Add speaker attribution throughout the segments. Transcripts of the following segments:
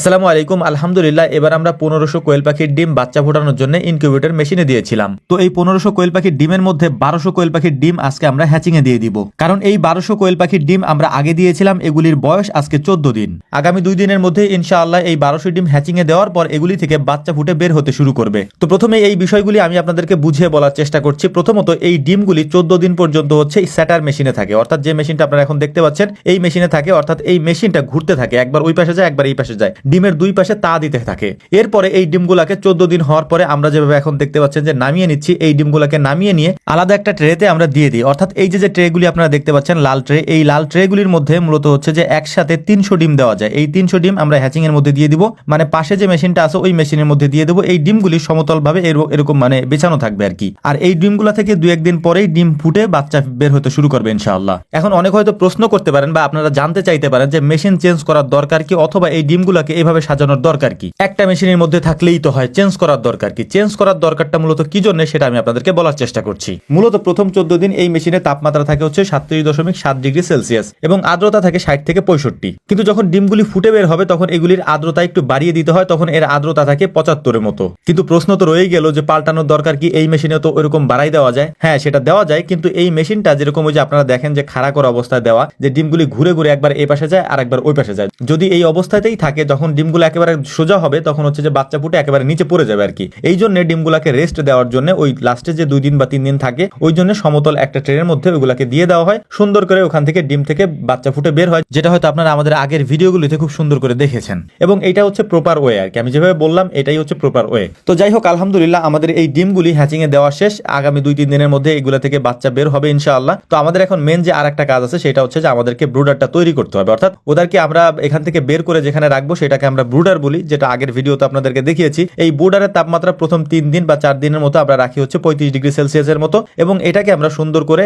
Speaker 1: আসসালামু আলাইকুম। আলহামদুলিল্লাহ, এবার আমরা 1500 কোয়েল পাখির ডিম বাচ্চা ফোটানোর জন্য ইনকিউবেটর মেশিনে দিয়েছিলাম। তো এই 1500 কোয়েল পাখির ডিমের মধ্যে 1200 কোয়েল পাখির ডিম আজকে আমরা হ্যাচিং এ দিয়ে দিব, কারণ এই 1200 কোয়েল পাখির ডিম আমরা আগে দিয়েছিলাম, এগুলির বয়স আজকে 14 দিন। আগামী 2 দিনের মধ্যে ইনশাআল্লাহ এই 1200 ডিম হ্যাচিং এ দেওয়ার পর এগুলি থেকে বাচ্চা ফুটে বের হতে শুরু করবে। তো প্রথমে এই বিষয়গুলি আমি আপনাদেরকে বুঝিয়ে বলার চেষ্টা করছি। প্রথমত, এই ডিমগুলি 14 দিন পর্যন্ত হচ্ছে স্যাটার মেশিনে থাকে, অর্থাৎ যে মেশিনটা আপনারা এখন দেখতে পাচ্ছেন এই মেশিনে থাকে, অর্থাৎ এই মেশিনটা ঘুরতে থাকে, একবার ওই পাশে যায় একবার এই পাশে যায়, ডিমের দুই পাশে তা দিতে থাকে। এরপরে এই ডিমগুলাকে 14 দিন হওয়ার পরে আমরা যেভাবে এখন দেখতে পাচ্ছেন যে নামিয়ে নিচ্ছি, এই ডিমগুলাকে নামিয়ে নিয়ে আলাদা একটা ট্রেতে আমরা দিয়ে দিই। অর্থাৎ এই যে ট্রেগুলি আপনারা দেখতে পাচ্ছেন লাল ট্রে, এই লাল ট্রেগুলির মধ্যে মূলত হচ্ছে যে একসাথে 300 ডিম দেওয়া যায়। এই 300 ডিম আমরা হ্যাচিং এর মধ্যে দিয়ে দিব, মানে পাশে যে মেশিনটা আছে ওই মেশিনের মধ্যে দিয়ে দেবো। এই ডিমগুলি সমতল ভাবে এরকম মানে বেছানো থাকবে আর কি। আর এই ডিমগুলা থেকে 2-1 দিন পরেই ডিম ফুটে বাচ্চা বের হতে শুরু করবে ইনশাআল্লাহ। এখন অনেক হয়তো প্রশ্ন করতে পারেন বা আপনারা জানতে চাইতে পারেন যে মেশিন চেঞ্জ করার দরকার কি, অথবা এই ডিমগুলাকে এইভাবে সাজানোর দরকার কি। একটা মেশিনের মধ্যে থাকলেই তো হয়, চেঞ্জ করার দরকার কি? চেঞ্জ করার দরকারটা মূলত কি জন্য সেটা আমি আপনাদেরকে বলার চেষ্টা করছি। মূলত প্রথম 14 দিন এই মেশিনে তাপমাত্রা থাকে হচ্ছে 37.7 ডিগ্রি সেলসিয়াস এবং আর্দ্রতা থাকে 60 থেকে 65। কিন্তু যখন ডিমগুলি ফুটে বের হবে তখন এগুলির আর্দ্রতা একটু বাড়িয়ে দিতে হয়, তখন এর আর্দ্রতা থাকে 75-এর মতো। কিন্তু প্রশ্ন তো রয়ে গেল যে পাল্টানোর দরকার কি, এই মেশিনে তো ওইরকম বাড়াই দেওয়া যায়। হ্যাঁ, সেটা দেওয়া যায়, কিন্তু এই মেশিনটা যেরকম ওই যে আপনারা দেখেন যে খাড়া করা অবস্থায় দেওয়া, যে ডিমগুলি ঘুরে ঘুরে একবার এই পাশে যায় আর একবার ওই পাশে যায়, যদি এই অবস্থাতেই থাকে যখন ডিমগুলো একেবারে সোজা হবে তখন হচ্ছে যে বাচ্চা ফুটে একেবারে নিচে পড়ে যাবে আর কি। এই জন্য ডিমগুলাকে রেস্ট দেওয়ার জন্য ওই লাস্টে যে 2 দিন বা 3 দিন থাকে ওই জন্য সমতল একটা ট্রেনের মধ্যে ওইগুলাকে দিয়ে দেওয়া হয়, সুন্দর করে ওখান থেকে ডিম থেকে বাচ্চা ফুটে বের হয়, যেটা হয়তো আপনারা আমাদের আগের ভিডিওগুলিতে খুব সুন্দর করে দেখেছেন। এবং এটা হচ্ছে প্রপার ওয়ে আর কি, আমি যেভাবে বললাম এটাই হচ্ছে প্রপার ওয়ে। তো যাই হোক, আলহামদুলিল্লাহ আমাদের এই ডিমগুলি হ্যাচিং এ দেওয়া শেষ। আগামী 2-3 দিনের মধ্যে এগুলা থেকে বাচ্চা বের হবে ইনশাআল্লাহ। তো আমাদের এখন মেন যে আরেকটা কাজ আছে সেটা হচ্ছে যে আমাদেরকে ব্রুডারটা তৈরি করতে হবে, অর্থাৎ ওদেরকে আমরা এখান থেকে বের করে যেখানে রাখবো সেটাকে আমরা ব্রুডার বলি, যেটা আগের ভিডিওতে আপনাদেরকে দেখিয়েছি। এই ব্রুডারের তাপমাত্রা প্রথম 3 দিন বা 4 দিনের মতো আমরা রাখি হচ্ছে 35 ডিগ্রি সেলসিয়াসের মতো, এবং এটাকে আমরা সুন্দর করে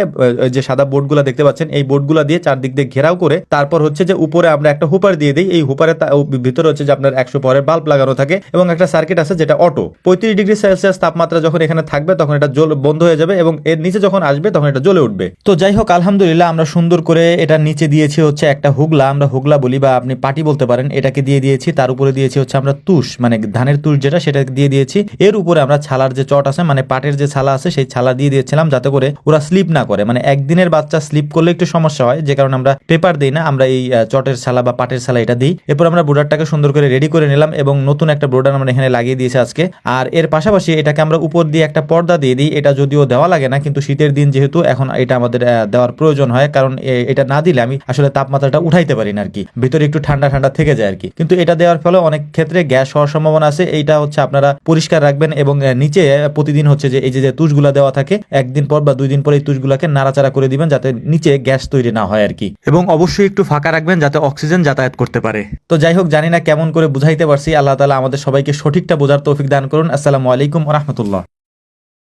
Speaker 1: যে সাদা বোর্ডগুলো দেখতে পাচ্ছেন এই বোর্ডগুলো দিয়ে চারদিক দিয়ে ঘেরাও করে তারপর হচ্ছে যে উপরে আমরা একটা হুপার দিয়ে দিই। এই হুপারের ভিতরে হচ্ছে যে আপনার 100 পাওয়ারের বাল্ব লাগানো থাকে এবং একটা সার্কিট আছে যেটা অটো। 35 ডিগ্রি সেলসিয়াস তাপমাত্রা যখন এখানে থাকবে তখন এটা বন্ধ হয়ে যাবে এবং এর নিচে যখন আসবে তখন এটা জ্বলে উঠবে। তো যাই হোক, আলহামদুলিল্লাহ আমরা সুন্দর করে এটা নিচে দিয়েছি হচ্ছে একটা হুগলা, আমরা হুগলা বলি বা আপনি পাটি বলতে পারেন, এটাকে দিয়ে দিয়েছি। তার উপরে দিয়েছি হচ্ছে আমরা তুষ, মানে ধানের তুষ যেটা, সেটা দিয়ে দিয়েছি। এর উপরে আমরা ছালার যে চট আছে, মানে পাটের যে ছালা আছে সেই ছালা দিয়ে দিয়েছিলাম, যাতে করে ওরা স্লিপ না করে। মানে একদিনের বাচ্চা স্লিপ করলে একটু সমস্যা হয়, যে কারণে আমরা পেপার দিই না, আমরা এই চটের ছালা বা পাটের ছালা এটা দিই। এরপর আমরা ব্রোডারটাকে সুন্দর করে রেডি করে নিলাম এবং নতুন একটা ব্রোডার আমরা এখানে লাগিয়ে দিয়েছি আজকে। আর এর পাশাপাশি এটাকে আমরা উপর দিয়ে একটা পর্দা দিয়ে দিই। এটা যদিও দেওয়া লাগে না, কিন্তু শীতের দিন যেহেতু এখন এটা আমাদের দেওয়ার প্রয়োজন হয়, কারণ এটা না দিলে আমি আসলে তাপমাত্রাটা উঠাইতে পারি না আর কি, ভিতরে একটু ঠান্ডা ঠান্ডা থেকে যায় আর কি। কিন্তু এটা দেওয়ার ফলে অনেক ক্ষেত্রে গ্যাস হওয়ার সম্ভাবনা আছে। এইটা হচ্ছে আপনারা পরিষ্কার রাখবেন এবং নিচে প্রতিদিন হচ্ছে যে এই যে তুষগুলা দেওয়া থাকে, 1 দিন পর বা 2 দিন পর এই তুষগুলাকে নাড়াচাড়া করে দিবেন যাতে নিচে গ্যাস তৈরি না হয় আর কি। এবং অবশ্যই একটু ফাঁকা রাখবেন যাতে অক্সিজেন যাতায়াত করতে পারে। তো যাই হোক, জানি না কেমন করে বুঝাইতে পারছি। আল্লাহ তাআলা আমাদের সবাইকে সঠিকটা বোঝার তৌফিক দান করুন। আসসালামু আলাইকুম ওয়া রাহমাতুল্লাহ।